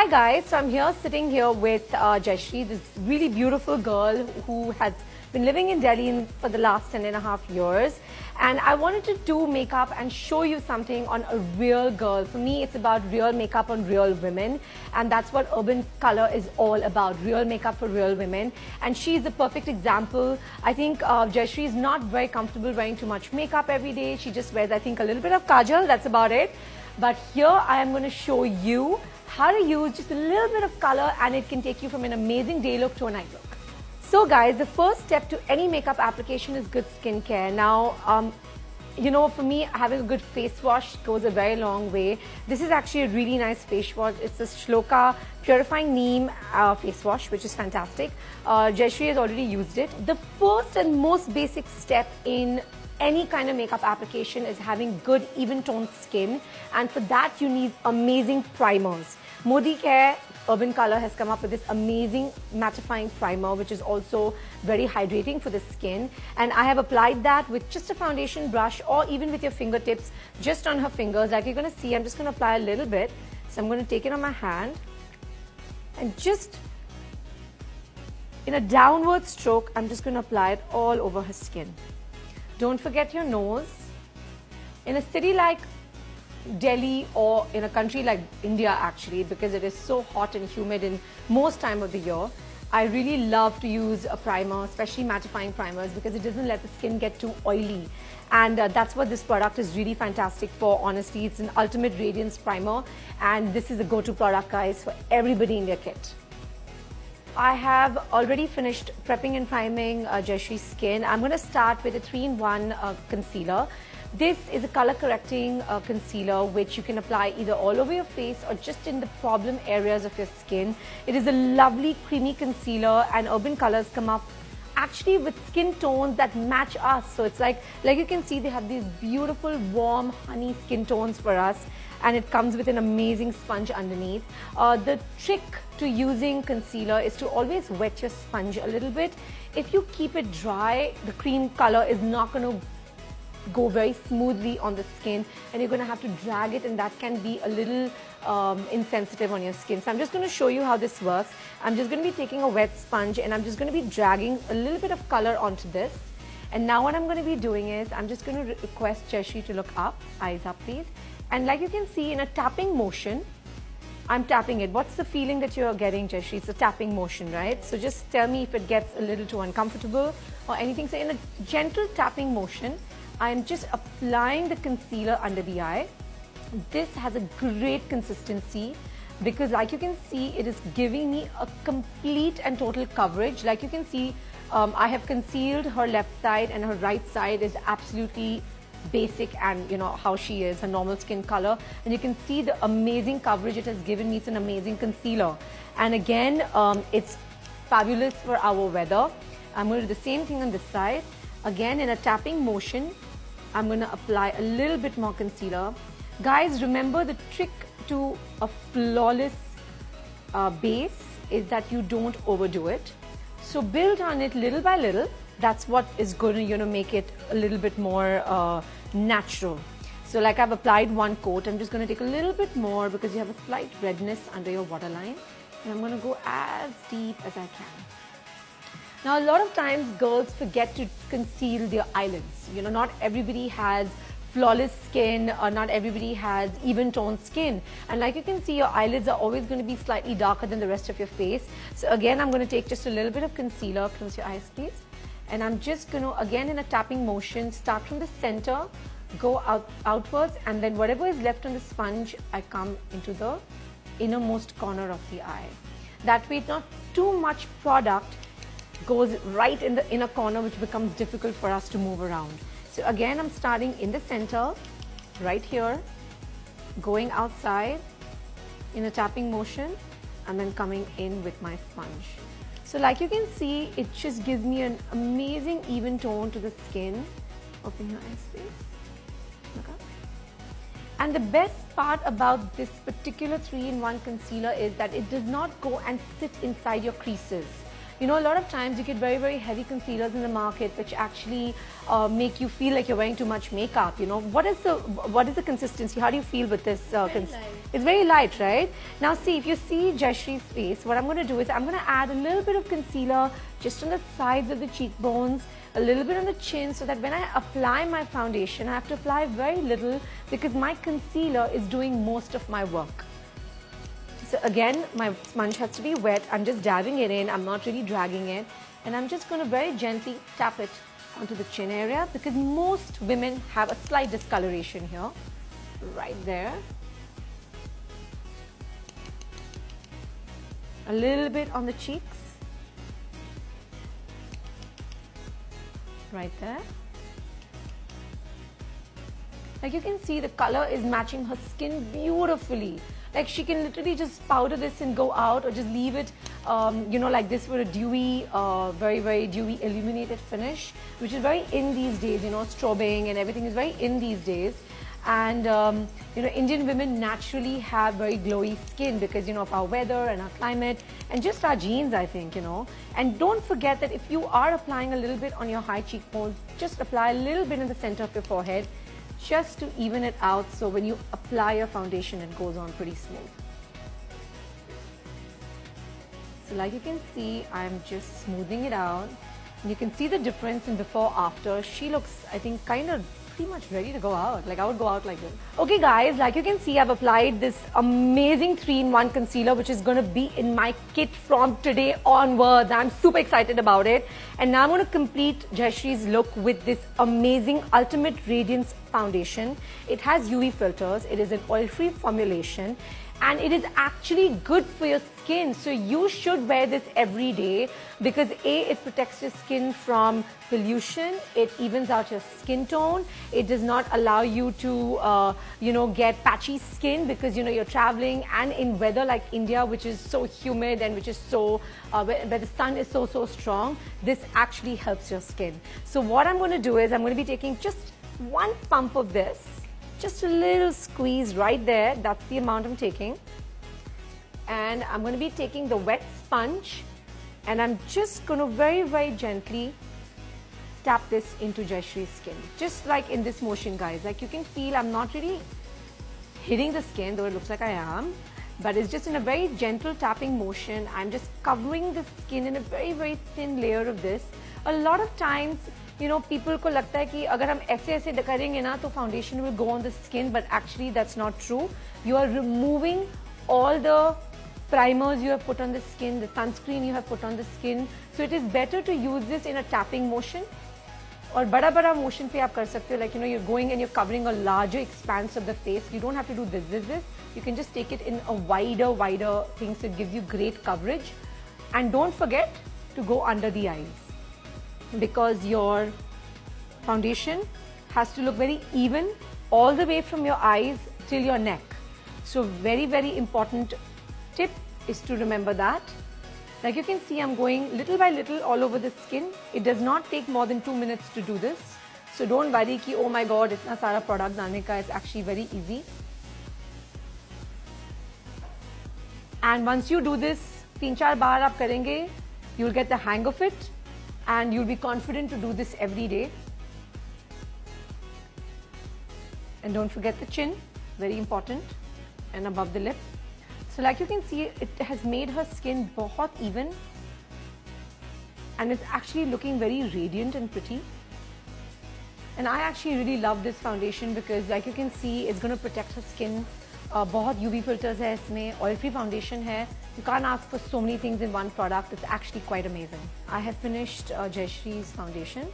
guys, so I'm here sitting here with Jayashree, this really beautiful girl who has been living in Delhi for the last 10.5 years, and I wanted to do makeup and show you something on a real girl. For me, it's about real makeup on real women, and that's what Urban Color is all about, real makeup for real women. And she's the perfect example. I think Jayashree is not very comfortable wearing too much makeup every day. She just wears, I think, a little bit of kajal, that's about it. But here I am going to show you how to use just a little bit of color, and it can take you from an amazing day look to a night look. So guys, the first step to any makeup application is good skincare. Now, you know, for me, having a good face wash goes a very long way. This is actually a really nice face wash. It's a Shloka Purifying Neem face wash, which is fantastic. Jayashree has already used it. The first and most basic step in any kind of makeup application is having good even toned skin, and for that you need amazing primers. Modi Care Urban Color has come up with this amazing mattifying primer, which is also very hydrating for the skin, and I have applied that with just a foundation brush or even with your fingertips just on her fingers. Like you're going to see, I'm just going to apply a little bit. So I'm going to take it on my hand and just in a downward stroke, I'm just going to apply it all over her skin. Don't forget your nose. In a city like Delhi or in a country like India actually, because it is so hot and humid in most time of the year, I really love to use a primer, especially mattifying primers, because it doesn't let the skin get too oily. And that's what this product is really fantastic for, honestly. It's an ultimate radiance primer, and this is a go-to product, guys, for everybody in their kit. I have already finished prepping and priming Jayashree's skin. I'm going to start with a 3-in-1 concealer. This is a color correcting concealer which you can apply either all over your face or just in the problem areas of your skin. It is a lovely creamy concealer, and Urban Colors come up actually with skin tones that match us. So it's like you can see, they have these beautiful warm honey skin tones for us, and it comes with an amazing sponge underneath. The trick to using concealer is to always wet your sponge a little bit. If you keep it dry, the cream color is not going to go very smoothly on the skin, and you're going to have to drag it, and that can be a little insensitive on your skin. So I'm just going to show you how this works. I'm just going to be taking a wet sponge and I'm just going to be dragging a little bit of color onto this. And now what I'm going to be doing is I'm just going to request Jayashree to look up, eyes up please. And like you can see, in a tapping motion, I'm tapping it. What's the feeling that you're getting, Jayashree? It's a tapping motion, right? So just tell me if it gets a little too uncomfortable or anything. So in a gentle tapping motion, I'm just applying the concealer under the eye. This has a great consistency because, like you can see, it is giving me a complete and total coverage. Like you can see, I have concealed her left side, and her right side is absolutely basic, and you know how she is, her normal skin color, and you can see the amazing coverage it has given me. It's an amazing concealer, and again, it's fabulous for our weather. I'm going to do the same thing on this side. Again, in a tapping motion, I'm going to apply a little bit more concealer. Guys, remember, the trick to a flawless base is that you don't overdo it. So build on it little by little. That's what is going to, you know, make it a little bit more natural. So like I've applied one coat, I'm just going to take a little bit more because you have a slight redness under your waterline. And I'm going to go as deep as I can. Now, a lot of times girls forget to conceal their eyelids. You know, not everybody has flawless skin, or not everybody has even toned skin. And like you can see, your eyelids are always going to be slightly darker than the rest of your face. So again, I'm going to take just a little bit of concealer. Close your eyes, please. And I'm just going to, again, in a tapping motion, start from the center, go outwards, and then whatever is left on the sponge, I come into the innermost corner of the eye. That way, not too much product goes right in the inner corner, which becomes difficult for us to move around. So again, I'm starting in the center, right here, going outside in a tapping motion, and then coming in with my sponge. So like you can see, it just gives me an amazing even tone to the skin. Open your eyes, please. Look up. And the best part about this particular 3-in-1 concealer is that it does not go and sit inside your creases. You know, a lot of times you get very, very heavy concealers in the market which actually make you feel like you're wearing too much makeup. You know, what is the consistency? How do you feel with this? It's very light, right? Now see, if you see Jayashree's face, what I'm going to do is I'm going to add a little bit of concealer just on the sides of the cheekbones, a little bit on the chin, so that when I apply my foundation, I have to apply very little because my concealer is doing most of my work. So again, my sponge has to be wet. I'm just dabbing it in. I'm not really dragging it. And I'm just going to very gently tap it onto the chin area because most women have a slight discoloration here, right there. A little bit on the cheeks, right there. Like you can see, the color is matching her skin beautifully. Like she can literally just powder this and go out, or just leave it, you know, like this with a dewy, very, very dewy illuminated finish, which is very in these days. You know, strobing and everything is very in these days. And you know, Indian women naturally have very glowy skin because, you know, of our weather and our climate and just our genes, I think, you know. And don't forget that if you are applying a little bit on your high cheekbones, just apply a little bit in the center of your forehead just to even it out, so when you apply your foundation it goes on pretty smooth. So like you can see, I'm just smoothing it out. And you can see the difference in before after. She looks, I think, kind of pretty much ready to go out. Like I would go out like this. Okay guys, like you can see, I've applied this amazing 3-in-1 concealer which is going to be in my kit from today onwards. I'm super excited about it. And now I'm going to complete Jayashree's look with this amazing Ultimate Radiance foundation. It has UV filters, it is an oil-free formulation, and it is actually good for your skin. So you should wear this every day because A, it protects your skin from pollution, it evens out your skin tone, it does not allow you to you know, get patchy skin because, you know, you're traveling, and in weather like India, which is so humid and which is so where the sun is so strong, this actually helps your skin. So what I'm going to do is I'm going to be taking just one pump of this, just a little squeeze right there. That's the amount I'm taking. And I'm going to be taking the wet sponge and I'm just going to very, very gently tap this into Jayashree's skin. Just like in this motion, guys. Like you can feel I'm not really hitting the skin, though it looks like I am. But it's just in a very gentle tapping motion. I'm just covering the skin in a very, very thin layer of this. A lot of times, you know, people को लगता है कि अगर हम ऐसे करेंगे ना तो foundation will go on the skin, but actually that's not true. You are removing all the primers you have put on the skin, the sunscreen you have put on the skin. So it is better to use this in a tapping motion. और बड़ा motion पे आप कर सकते हो, like, you know, you're going and you're covering a larger expanse of the face. You don't have to do this. You can just take it in a wider thing, so it gives you great coverage. And don't forget to go under the eyes, because your foundation has to look very even all the way from your eyes till your neck. So very, very important tip is to remember that. Like you can see, I'm going little by little all over the skin. It does not take more than 2 minutes to do this. So don't worry ki, oh my god, itna sara product डालने का. It's actually very easy. And once you do this 3-4 बार आप करेंगे, you'll get the hang of it. And you'll be confident to do this every day. And don't forget the chin, very important, and above the lip. So like you can see, it has made her skin बहुत even, and it's actually looking very radiant and pretty. And I actually really love this foundation because like you can see, it's going to protect her skin. बहुत UV filters है इसमें, oil-free foundation है. You can't ask for so many things in one product. It's actually quite amazing. I have finished Jayashree's foundation,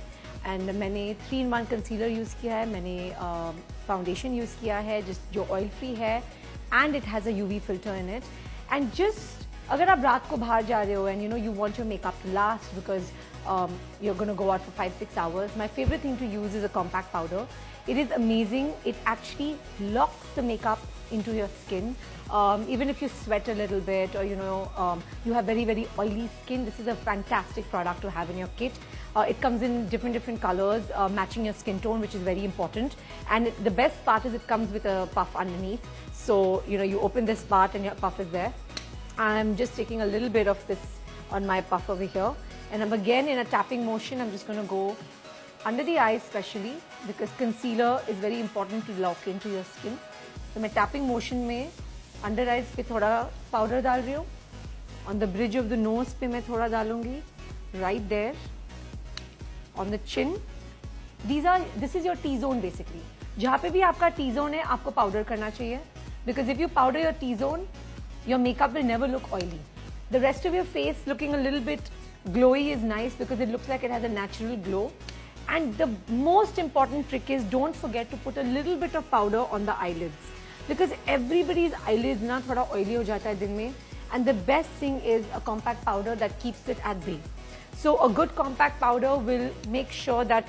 and मैंने 3-in-1 concealer use किया है, मैंने foundation use किया है जो oil-free है, and it has a UV filter in it. And just अगर आप रात को बाहर जा रहे हो and you know you want your makeup to last because you're going to go out for 5-6 hours, my favorite thing to use is a compact powder. It is amazing. It actually locks the makeup into your skin. Even if you sweat a little bit or you know you have very, very oily skin, this is a fantastic product to have in your kit. It comes in different colors, matching your skin tone, which is very important. And the best part is it comes with a puff underneath. So you know, you open this part and your puff is there. I'm just taking a little bit of this on my puff over here. And I'm again in a tapping motion. I'm just going to go under the eyes especially because concealer is very important to lock into your skin. So मैं tapping motion में under eyes पे थोड़ा powder डाल रही हूँ. On the bridge of the nose पे मैं थोड़ा डालूँगी. Right there. On the chin. This is your T-zone basically. जहाँ पे भी आपका T-zone है, आपको powder करना चाहिए. Because if you powder your T-zone, your makeup will never look oily. The rest of your face looking a little bit glowy is nice because it looks like it has a natural glow. And the most important trick is don't forget to put a little bit of powder on the eyelids. Because everybody's eyelids na thoda oily ho jata hai din mein. And the best thing is a compact powder that keeps it at bay. So a good compact powder will make sure that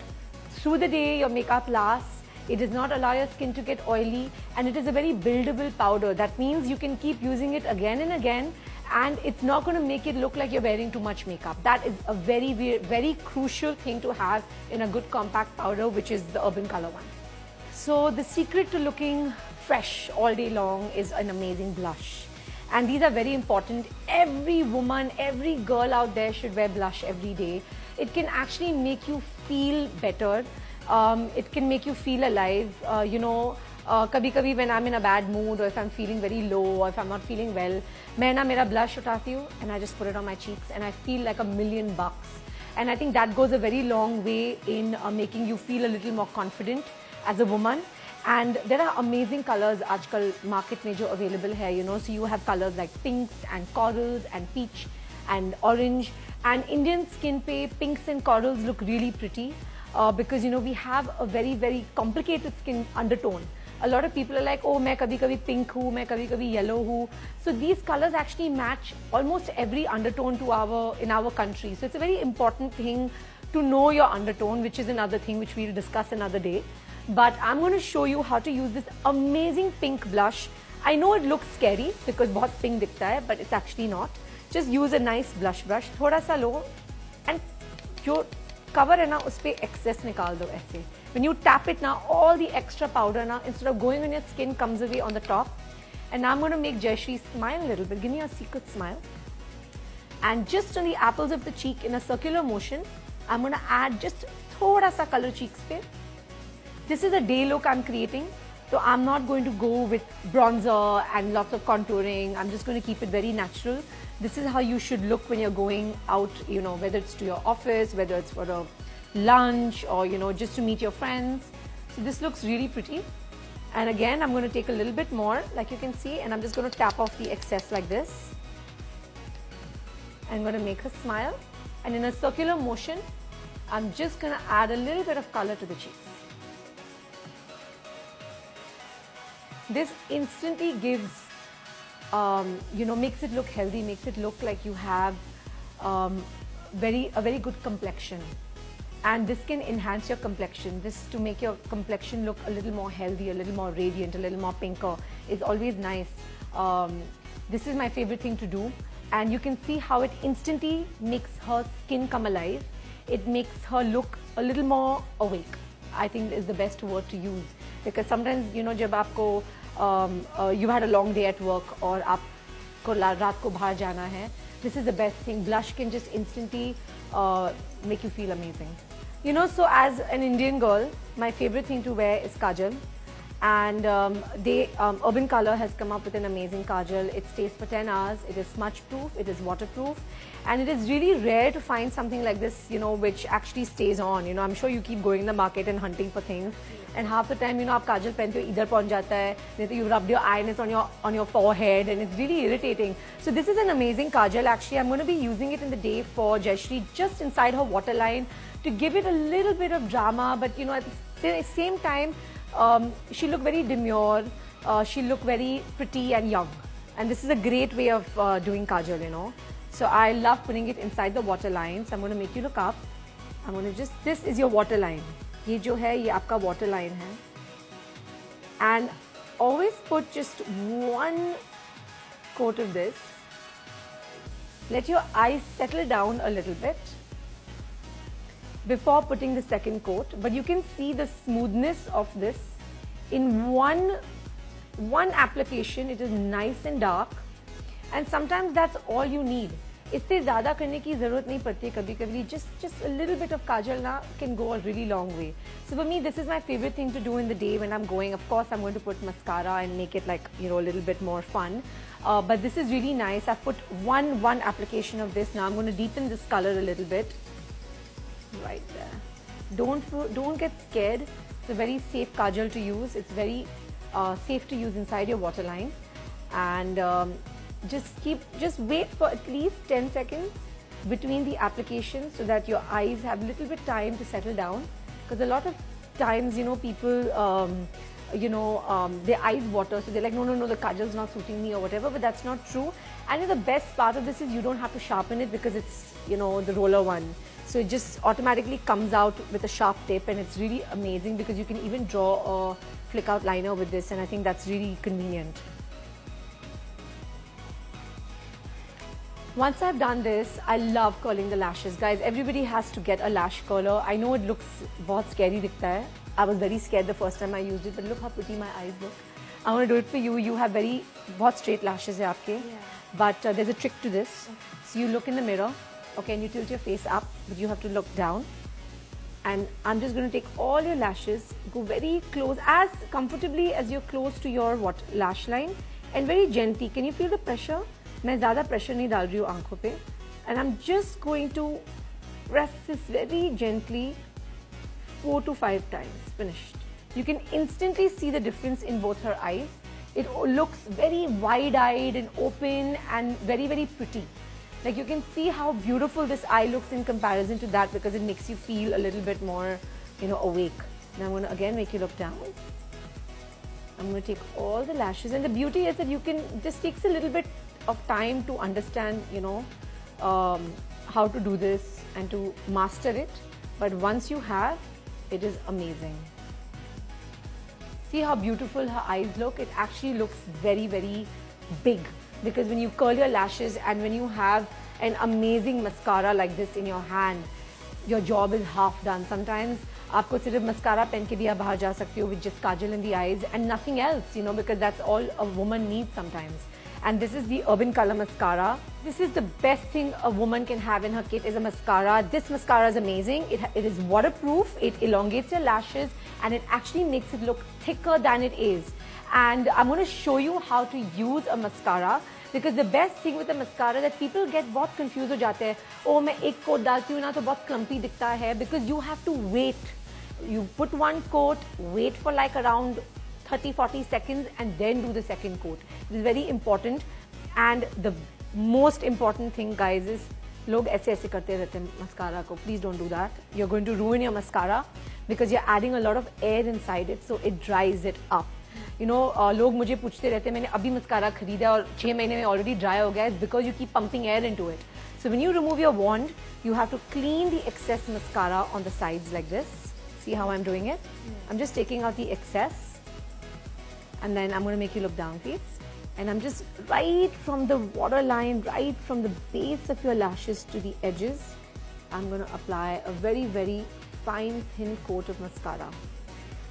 through the day your makeup lasts. It does not allow your skin to get oily, and it is a very buildable powder. That means you can keep using it again and again, and it's not going to make it look like you're wearing too much makeup. That is a very, very crucial thing to have in a good compact powder, which is the Urban Color one. So the secret to looking fresh all day long is an amazing blush. And these are very important. Every woman, every girl out there should wear blush every day. It can actually make you feel better. It can make you feel alive. Kabhi when I'm in a bad mood or if I'm feeling very low or if I'm not feeling well, मैं ना मेरा blush उठाती हूँ and I just put it on my cheeks and I feel like $1,000,000. And I think that goes a very long way in making you feel a little more confident as a woman. And there are amazing colors आजकल market में जो available है, so you have colors like pinks and corals and peach and orange. And Indian skin pe pinks and corals look really pretty. Because we have a very, very complicated skin undertone. A lot of people are like, oh, मैं कभी-कभी pink हूँ, मैं कभी-कभी yellow हूँ. So these colors actually match almost every undertone in our country. So it's a very important thing to know your undertone, which is another thing which we'll discuss another day. But I'm going to show you how to use this amazing pink blush. I know it looks scary because बहुत pink दिखता है, but it's actually not. Just use a nice blush brush, थोड़ा सा लो, and जो cover है ना उस पे excess निकाल दो ऐसे. When you tap it now, all the extra powder now instead of going on your skin comes away on the top. And now I'm going to make Jayashree smile a little bit. Give me a secret smile. And just on the apples of the cheek in a circular motion, I'm going to add just thoda sa color cheeks pe. This is a day look I'm creating. So I'm not going to go with bronzer and lots of contouring. I'm just going to keep it very natural. This is how you should look when you're going out, whether it's to your office, whether it's for a lunch or, just to meet your friends. So this looks really pretty. And again, I'm going to take a little bit more, like you can see, and I'm just going to tap off the excess like this. I'm going to make her smile. And in a circular motion, I'm just going to add a little bit of color to the cheeks. This instantly gives, makes it look healthy, makes it look like you have a very good complexion. And this can enhance your complexion. This to make your complexion look a little more healthy, a little more radiant, a little more pinker is always nice. This is my favorite thing to do. And you can see how it instantly makes her skin come alive. It makes her look a little more awake. I think is the best word to use. Because sometimes, जब आपको you had a long day at work or आपको रात को बाहर जाना है, this is the best thing. Blush can just instantly make you feel amazing. So as an Indian girl, my favorite thing to wear is kajal. And Urban Color has come up with an amazing kajal. It stays for 10 hours. It is smudge proof. It is waterproof. And it is really rare to find something like this, which actually stays on. I'm sure you keep going in the market and hunting for things. And half the time, आप kajal पहनते हो इधर पहुंच जाता है. नहीं तो you rubbed your eyeliner on your forehead, and it's really irritating. So this is an amazing kajal. Actually, I'm going to be using it in the day for Jayashree just inside her waterline to give it a little bit of drama. But at the same time, she looked very demure. She looked very pretty and young. And this is a great way of doing kajal, So I love putting it inside the waterline. So I'm going to make you look up. I'm going to this is your waterline. ये जो है ये आपका waterline है. And always put just one coat of this. Let your eyes settle down a little bit before putting the second coat. But you can see the smoothness of this in one application. It is nice and dark. And sometimes that's all you need. इससे ज़्यादा करने की ज़रूरत नहीं पड़ती कभी-कभी. Just a little bit of kajal na can go a really long way. So for me, this is my favorite thing to do in the day when I'm going. Of course, I'm going to put mascara and make it like, you know, a little bit more fun. But this is really nice. I've put one application of this. Now I'm going to deepen this color a little bit. Right there. Don't get scared. It's a very safe kajal to use. It's very safe to use inside your waterline. And just wait for at least 10 seconds between the applications so that your eyes have a little bit time to settle down, because a lot of times, you know, people their eyes water, so they're like, no, the kajal's not suiting me or whatever, but that's not true. And the best part of this is you don't have to sharpen it because it's, you know, the roller one, so it just automatically comes out with a sharp tip, and it's really amazing because you can even draw a flick out liner with this, and I think that's really convenient. Once I've done this, I love curling the lashes. Guys, everybody has to get a lash curler. I know it looks बहुत scary दिखता है. I was very scared the first time I used it, but look how pretty my eyes look. I want to do it for you. You have बहुत straight lashes है आपके. Yeah. But there's a trick to this. Okay. So you look in the mirror, okay, and you tilt your face up, but you have to look down. And I'm just going to take all your lashes, go very close, as comfortably as you're close to your lash line, and very gently. Can you feel the pressure? मैं ज़्यादा pressure नहीं डाल रही हूँ आँखों पे, and I'm just going to press this very gently 4 to 5 times. Finished. You can instantly see the difference in both her eyes. It looks very wide-eyed and open and very, very pretty. Like, you can see how beautiful this eye looks in comparison to that, because it makes you feel a little bit more, you know, awake. Now I'm going to again make you look down. I'm going to take all the lashes, and the beauty is that you can, this takes a little bit of time to understand, you know, how to do this and to master it. But once you have, it is amazing. See how beautiful her eyes look? It actually looks very, very big, because when you curl your lashes and when you have an amazing mascara like this in your hand, your job is half done. Sometimes आपको सिर्फ mascara पहन के भी आप बाहर जा सकते हो with just kajal in the eyes and nothing else, you know, because that's all a woman needs sometimes. And this is the Urban Color Mascara. This is the best thing a woman can have in her kit, is a mascara. This mascara is amazing. It is waterproof, it elongates your lashes, and it actually makes it look thicker than it is. And I'm going to show you how to use a mascara, because the best thing with a mascara that people get बहुत confused हो जाते हैं. Oh, मैं एक coat डालती हूँ ना तो बहुत clumpy दिखता है, because you have to wait. You put one coat, wait for like around 30-40 seconds, and then do the second coat. It is very important. And the most important thing, guys, is लोग ऐसे ऐसे करते रहते हैं mascara को. Please don't do that. You're going to ruin your mascara, because you're adding a lot of air inside it, so it dries it up. You know, लोग मुझे पूछते रहते हैं, मैंने अभी mascara खरीदा और 6 महीने में already dry हो गया. It's because you keep pumping air into it. So when you remove your wand, you have to clean the excess mascara on the sides like this. See how I'm doing it? I'm just taking out the excess. And then I'm going to make you look down, please. And I'm just right from the waterline, right from the base of your lashes to the edges, I'm going to apply a very, very fine, thin coat of mascara.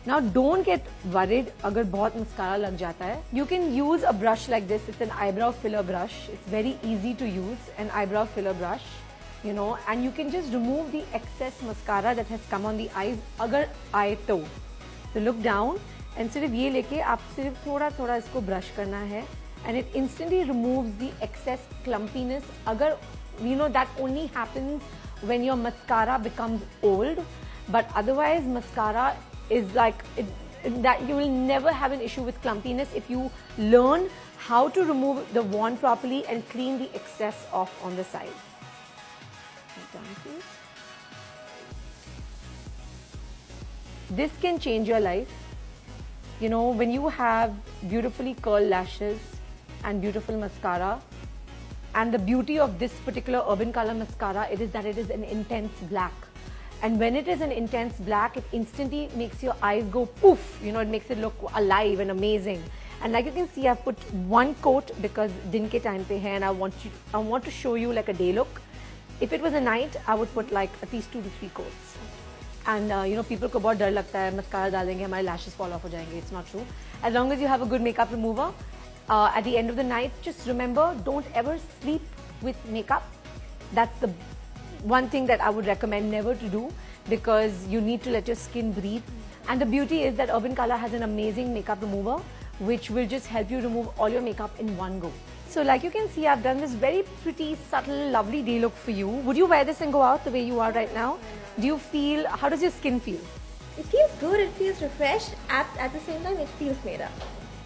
Now, don't get worried agar bahut mascara lag jata hai. You can use a brush like this. It's an eyebrow filler brush. It's very easy to use, an eyebrow filler brush, you know, and you can just remove the excess mascara that has come on the eyes agar eye to. So look down. And सिर्फ ये लेके आप सिर्फ थोड़ा थोड़ा इसको brush करना है, and it instantly removes the excess clumpiness. अगर you know that only happens when your mascara becomes old, but otherwise mascara is like that you will never have an issue with clumpiness if you learn how to remove the wand properly and clean the excess off on the sides. Done, please. This can change your life. You know, when you have beautifully curled lashes and beautiful mascara, and the beauty of this particular Urban Color Mascara, it is that it is an intense black. And when it is an intense black, it instantly makes your eyes go poof, you know, it makes it look alive and amazing. And like you can see, I've put one coat because din ke time pe hai, and I want to show you like a day look. If it was a night, I would put like at least 2 to 3 coats. And you know, people को बहुत डर लगता है mascara डालेंगे हमारे lashes fall off हो जाएंगे. It's not true. As long as you have a good makeup remover, at the end of the night, just remember, don't ever sleep with makeup. That's the one thing that I would recommend never to do, because you need to let your skin breathe. And the beauty is that Urban Color has an amazing makeup remover which will just help you remove all your makeup in one go. So like you can see, I've done this very pretty, subtle, lovely day look for you. Would you wear this and go out the way you are right now? Do you feel, how does your skin feel? It feels good, it feels refreshed, at the same time it feels made up.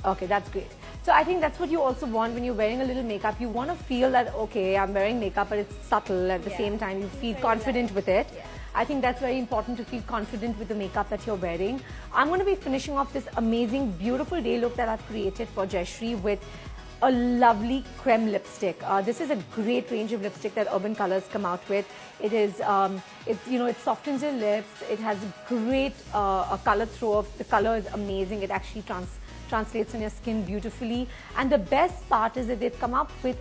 Okay, that's great. So I think that's what you also want when you're wearing a little makeup. You want to feel that, okay, I'm wearing makeup, but it's subtle. At the same time, you feel confident with it. Yeah. I think that's very important, to feel confident with the makeup that you're wearing. I'm going to be finishing off this amazing, beautiful day look that I've created for Jayashree with a lovely creme lipstick. This is a great range of lipstick that Urban Colors come out with. It is, it softens your lips. It has great a color throw. The color is amazing. It actually translates on your skin beautifully. And the best part is that they've come up with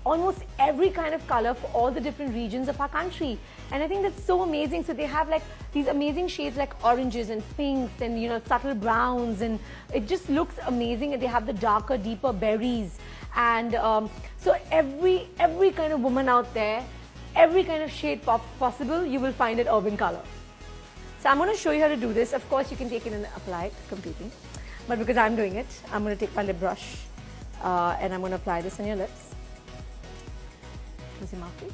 almost every kind of color for all the different regions of our country. And I think that's so amazing. So they have like these amazing shades like oranges and pinks and subtle browns, and it just looks amazing. And they have the darker, deeper berries. And so every kind of woman out there, every kind of shade possible, you will find at Urban Color. So I'm going to show you how to do this. Of course, you can take it and apply it completely. But because I'm doing it, I'm going to take my lip brush and I'm going to apply this on your lips. Close your mouth, please.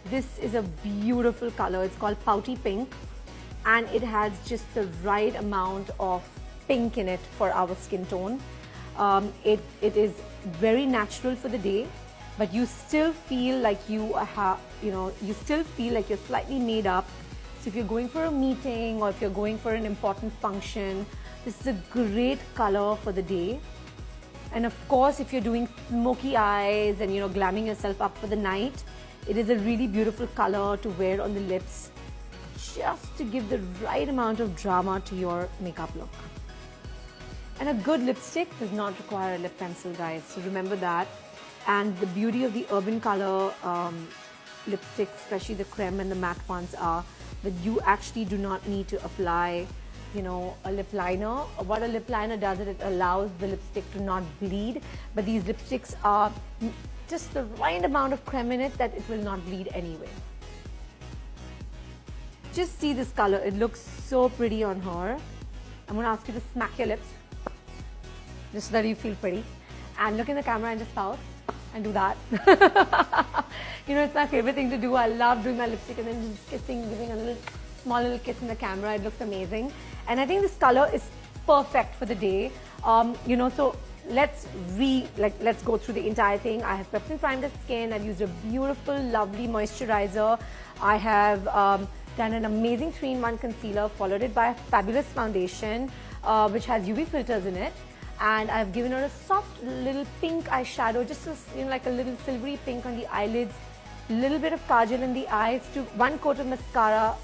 This is a beautiful color. It's called Pouty Pink, and it has just the right amount of pink in it for our skin tone. It is very natural for the day, but you still feel like you still feel like you're slightly made up. So if you're going for a meeting or if you're going for an important function, this is a great color for the day. And of course, if you're doing smoky eyes and glamming yourself up for the night, it is a really beautiful color to wear on the lips, just to give the right amount of drama to your makeup look. And a good lipstick does not require a lip pencil, guys, so remember that. And the beauty of the Urban Color lipsticks, especially the creme and the matte ones, are that you actually do not need to apply a lip liner. What a lip liner does is it allows the lipstick to not bleed, but these lipsticks are just the right amount of creme in it that it will not bleed anyway. Just see this color, it looks so pretty on her. I'm going to ask you to smack your lips, just so that you feel pretty. And look in the camera and just pout and do that. It's my favorite thing to do. I love doing my lipstick and then just kissing, giving a small little kiss in the camera. It looks amazing. And I think this color is perfect for the day. So let's go through the entire thing. I have prepped and primed the skin. I've used a beautiful, lovely moisturizer. I have done an amazing 3-in-1 concealer, followed it by a fabulous foundation, which has UV filters in it. And I've given her a soft little pink eyeshadow, just like a little silvery pink on the eyelids, a little bit of kajal in the eyes, to 1 coat of mascara,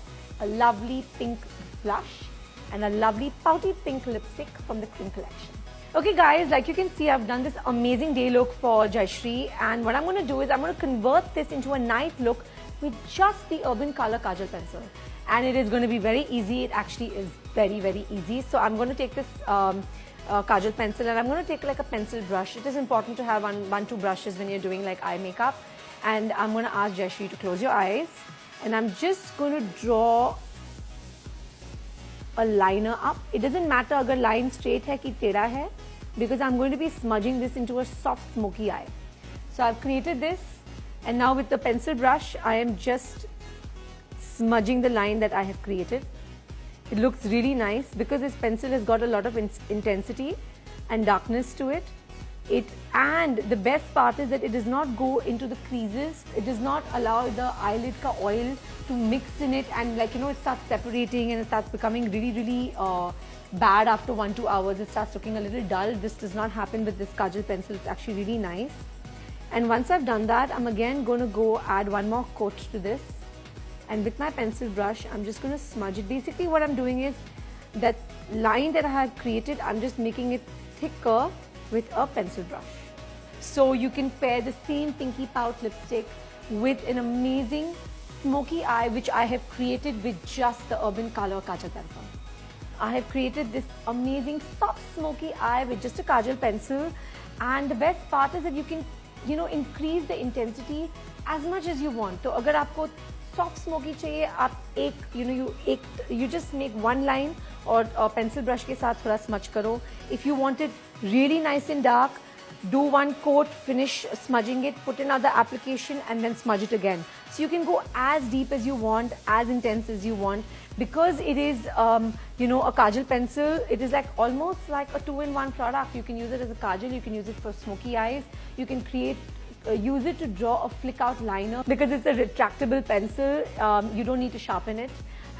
a lovely pink blush, and a lovely pouty pink lipstick from the Cream collection. Okay guys, like you can see, I've done this amazing day look for Jayashree, and what I'm going to do is I'm going to convert this into a night look with just the Urban Color Kajal pencil. And it is going to be very easy. It actually is very, very easy. So I'm going to take this Kajal pencil and I'm going to take like a pencil brush. It is important to have one, two brushes when you're doing like eye makeup. And I'm going to ask Jayashree to close your eyes. And I'm just going to draw a liner up. It doesn't matter agar line straight hai ki teda hai, because I'm going to be smudging this into a soft smoky eye. So I've created this, and now with the pencil brush I am just smudging the line that I have created. It looks really nice because this pencil has got a lot of intensity and darkness to it. And the best part is that it does not go into the creases. It does not allow the eyelid ka oil to mix in it and it starts separating and it starts becoming really, really bad after 1-2 hours. It starts looking a little dull. This does not happen with this Kajal pencil. It's actually really nice. And once I've done that, I'm again going to go add one more coat to this. And with my pencil brush, I'm just going to smudge it. Basically what I'm doing is that line that I have created, I'm just making it thicker with a pencil brush. So you can pair the same Pinky Pout lipstick with an amazing smoky eye which I have created with just the Urban Color Kajal pencil. I have created this amazing soft smoky eye with just a kajal pencil, and the best part is that you can, you know, increase the intensity as much as you want. So अगर आपको soft smoky चाहिए, आप you just make one line और pencil brush के साथ थोड़ा smudge करो. If you want it really nice and dark, do one coat, finish smudging it, put another application and then smudge it again. So you can go as deep as you want, as intense as you want. Because it is, you know, a kajal pencil, it is like almost like a two-in-one product. You can use it as a kajal, you can use it for smoky eyes, you can use it to draw a flick out liner. Because it's a retractable pencil, you don't need to sharpen it.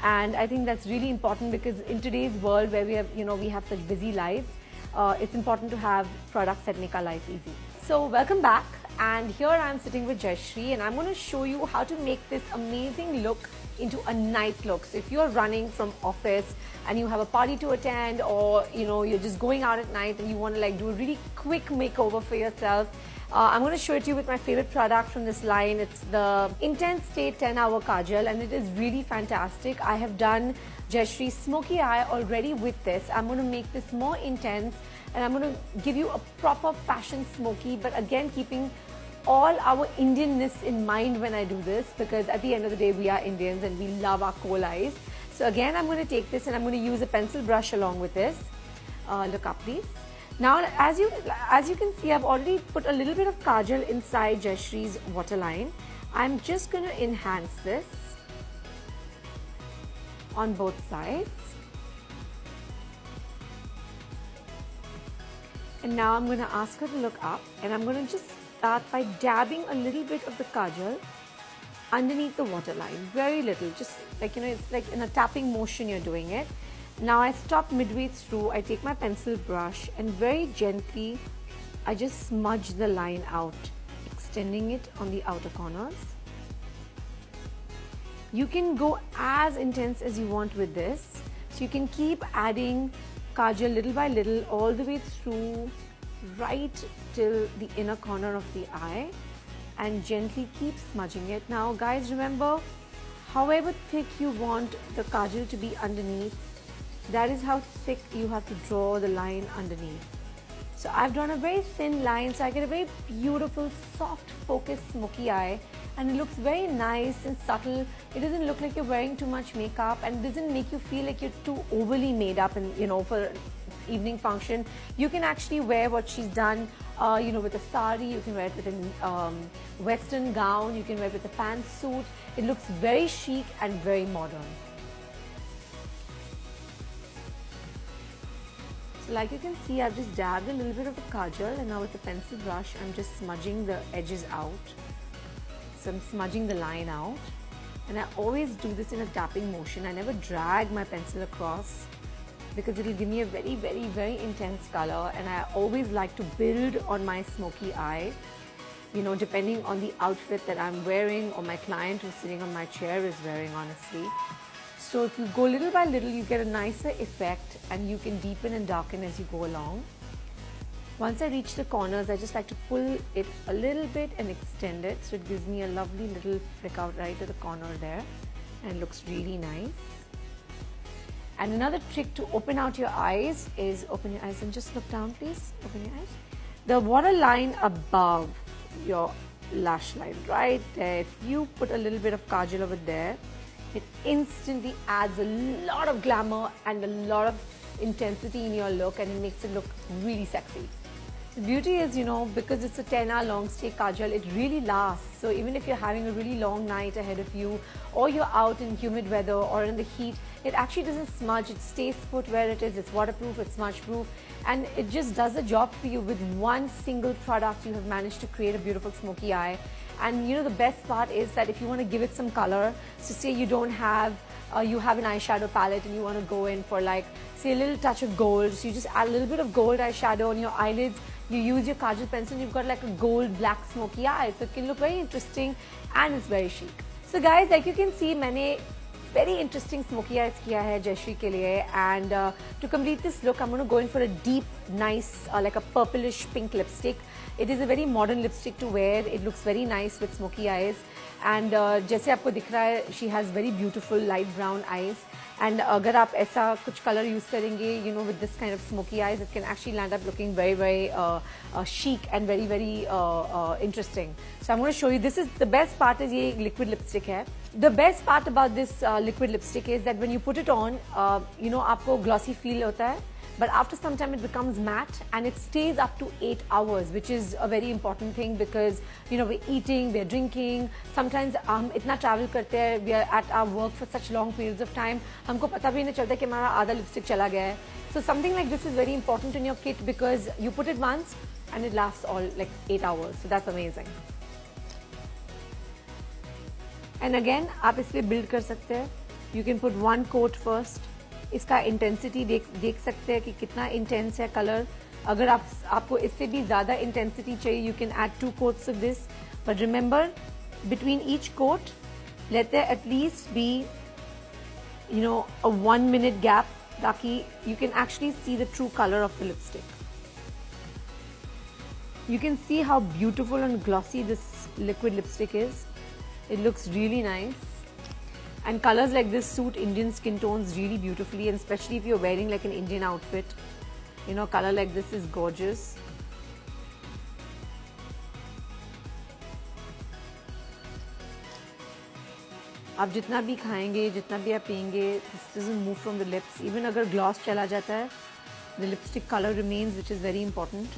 And I think that's really important because in today's world where we have, you know, we have such busy lives, it's important to have products that make our life easy. So welcome back, and here I'm sitting with Jayashree and I'm going to show you how to make this amazing look into a night look. So if you're running from office and you have a party to attend, or you know, you're just going out at night and you want to like do a really quick makeover for yourself, I'm going to show it to you with my favorite product from this line. It's the Intense Stay 10-Hour Kajal, and it is really fantastic. I have done Jayashree's smoky eye already with this. I'm going to make this more intense and I'm going to give you a proper fashion smoky, but again keeping all our Indianness in mind when I do this, because at the end of the day we are Indians and we love our coal eyes. So again I'm going to take this and I'm going to use a pencil brush along with this. Look up please. Now as you can see, I've already put a little bit of kajal inside Jayashree's waterline. I'm just going to enhance this on both sides. And now I'm going to ask her to look up, and I'm going to just start by dabbing a little bit of the kajal underneath the waterline. Very little, just like, you know, it's like in a tapping motion you're doing it. Now I stop midway through, I take my pencil brush and very gently I just smudge the line out, extending it on the outer corners. You can go as intense as you want with this. So you can keep adding kajal little by little all the way through right till the inner corner of the eye, and gently keep smudging it. Now guys, remember, however thick you want the kajal to be underneath, that is how thick you have to draw the line underneath. So I've drawn a very thin line, so I get a very beautiful, soft, focused, smoky eye, and it looks very nice and subtle. It doesn't look like you're wearing too much makeup, and it doesn't make you feel like you're too overly made up, and you know, for an evening function. You can actually wear what she's done, you know, with a sari. You can wear it with a western gown. You can wear it with a pantsuit. It looks very chic and very modern. So like you can see, I've just dabbed a little bit of the kajal, and now with the pencil brush, I'm just smudging the edges out. So I'm smudging the line out, and I always do this in a tapping motion. I never drag my pencil across because it'll give me a very, very, very intense color, and I always like to build on my smoky eye, you know, depending on the outfit that I'm wearing or my client who's sitting on my chair is wearing, honestly. So if you go little by little, you get a nicer effect, and you can deepen and darken as you go along. Once I reach the corners, I just like to pull it a little bit and extend it, so it gives me a lovely little flick out right at the corner there, and it looks really nice. And another trick to open out your eyes is open your eyes and just look down, please. Open your eyes. The waterline above your lash line, right there. If you put a little bit of kajal over there, it instantly adds a lot of glamour and a lot of intensity in your look, and it makes it look really sexy. The beauty is, you know, because it's a 10-hour long stay kajal, it really lasts. So even if you're having a really long night ahead of you, or you're out in humid weather or in the heat, it actually doesn't smudge. It stays put where it is. It's waterproof, it's smudge proof, and it just does the job for you. With one single product, you have managed to create a beautiful smoky eye. And you know, the best part is that if you want to give it some color, so say you don't have, you have an eyeshadow palette and you want to go in for like, say a little touch of gold, so you just add a little bit of gold eyeshadow on your eyelids, you use your kajal pencil, and you've got like a gold black smoky eye. So it can look very interesting and it's very chic. So guys, like you can see, मैंने very interesting smoky eyes किया है जयश्री के लिए, and to complete this look I'm going to go in for a deep, nice like a purplish pink lipstick. It is a very modern lipstick to wear. It looks very nice with smoky eyes, and जैसे आपको दिख रहा है she has very beautiful light brown eyes, and अगर आप ऐसा कुछ color use करेंगे, you know, with this kind of smoky eyes, it can actually land up looking very, very chic and very, very interesting. So I'm going to show you. This is the best part is ये liquid lipstick है. The best part about this liquid lipstick is that when you put it on, you know, आपको glossy feel होता है, but after some time it becomes matte and it stays up to 8 hours, which is a very important thing because, you know, we're eating, we're drinking, sometimes हम इतना travel करते हैं, we are at our work for such long periods of time, हमको पता भी नहीं चलता कि हमारा आधा lipstick चला गया है. So something like this is very important in your kit because you put it once and it lasts all like 8 hours. So that's amazing. And again, आप इस पे build कर सकते हैं. You can put one coat first. इसका intensity देख सकते हैं कि कितना intense है color. अगर आपको इससे भी ज़्यादा intensity चाहिए, you can add 2 coats of this. But remember, between each coat, let there at least be, you know, a 1 minute gap, ताकि you can actually see the true color of the lipstick. You can see how beautiful and glossy this liquid lipstick is. It looks really nice. And colors like this suit Indian skin tones really beautifully, and especially if you're wearing like an Indian outfit. You know, color like this is gorgeous. आप जितना भी खाएंगे, जितना भी आप पिएंगे, this doesn't move from the lips. Even अगर gloss चला जाता है, the lipstick color remains, which is very important.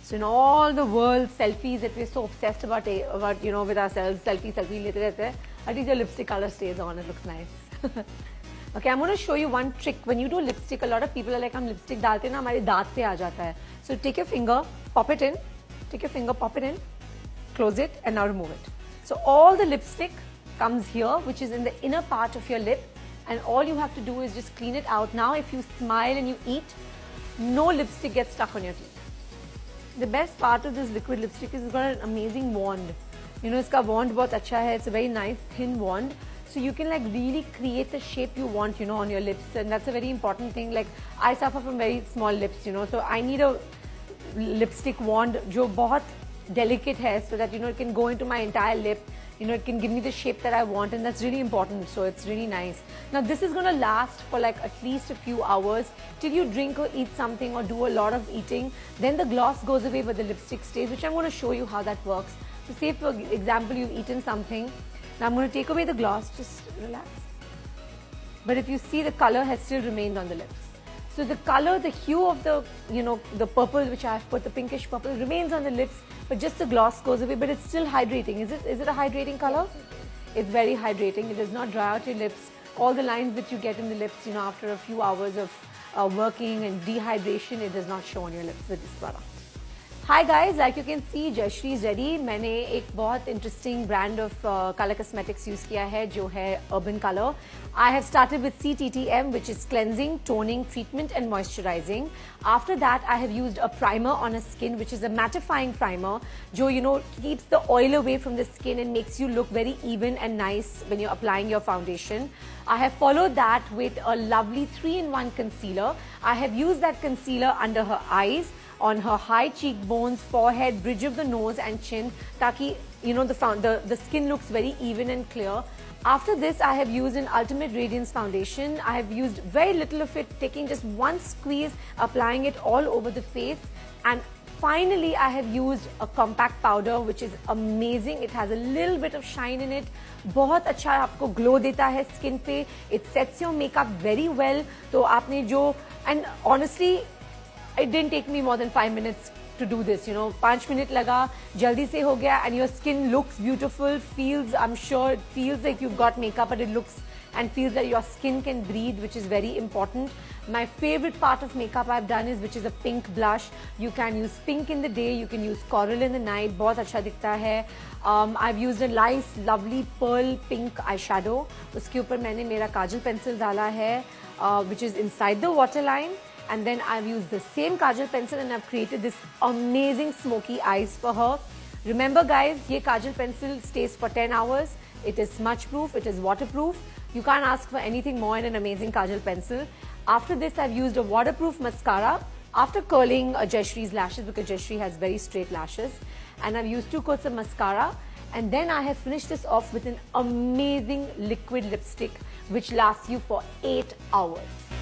So in all the world selfies that we're so obsessed about you know, with ourselves, selfie लेते रहते हैं, at least your lipstick color stays on. It looks nice. Okay, I'm going to show you one trick. When you do lipstick, a lot of people are like, हम lipstick डालते हैं ना, हमारे दांत पे आ जाता है. So take your finger, pop it in. Take your finger, pop it in, close it, and now remove it. So all the lipstick comes here, which is in the inner part of your lip, and all you have to do is just clean it out. Now, if you smile and you eat, no lipstick gets stuck on your teeth. The best part of this liquid lipstick is it's got an amazing wand. You know, इसका wand बहुत अच्छा है. It's a very nice thin wand. So you can like really create the shape you want, you know, on your lips, and that's a very important thing. Like I suffer from very small lips, you know, so I need a lipstick wand जो बहुत delicate है, so that, you know, it can go into my entire lip. You know, it can give me the shape that I want, and that's really important. So it's really nice. Now this is going to last for like at least a few hours till you drink or eat something or do a lot of eating. Then the gloss goes away but the lipstick stays, which I'm going to show you how that works. So say for example you've eaten something. Now I'm going to take away the gloss, just relax. But if you see, the color has still remained on the lips. So the color, the hue of the, you know, the purple which I've put, the pinkish purple, remains on the lips, but just the gloss goes away, but it's still hydrating. Is it a hydrating color? It's very hydrating. It does not dry out your lips. All the lines that you get in the lips, you know, after a few hours of working and dehydration, it does not show on your lips with this product. Hi guys, like you can see, Jayashree is ready. मैंने एक बहुत interesting brand of color cosmetics use किया है, जो है Urban Color. I have started with CTTM, which is cleansing, toning, treatment and moisturizing. After that, I have used a primer on a skin, which is a mattifying primer, जो, you know, keeps the oil away from the skin and makes you look very even and nice when you're applying your foundation. I have followed that with a lovely 3-in-1 concealer. I have used that concealer under her eyes, on her high cheekbones, forehead, bridge of the nose and chin, ताकि, you know, the skin looks very even and clear. After this, I have used an Ultimate Radiance foundation. I have used very little of it, taking just one squeeze, applying it all over the face. And finally, I have used a compact powder, which is amazing. It has a little bit of shine in it. बहुत अच्छा आपको glow देता है skin पे. It sets your makeup very well. तो आपने जो, and honestly, it didn't take me more than 5 minutes to do this, you know. 5 minutes लगा, जल्दी से हो गया, and your skin looks beautiful, feels, I'm sure it feels like you've got makeup, but it looks and feels that your skin can breathe, which is very important. My favorite part of makeup I've done is, which is a pink blush. You can use pink in the day, you can use coral in the night, बहुत अच्छा दिखता है. I've used a nice, lovely pearl pink eyeshadow. उसके ऊपर मैंने मेरा काजल pencil डाला है, which is inside the waterline. And then I've used the same kajal pencil and I've created this amazing smoky eyes for her. Remember guys, ये kajal pencil stays for 10 hours. It is smudge proof, it is waterproof. You can't ask for anything more in an amazing Kajal pencil. After this, I've used a waterproof mascara. After curling Jayashree's lashes, because Jayashree has very straight lashes, and I've used 2 coats of mascara, and then I have finished this off with an amazing liquid lipstick which lasts you for 8 hours.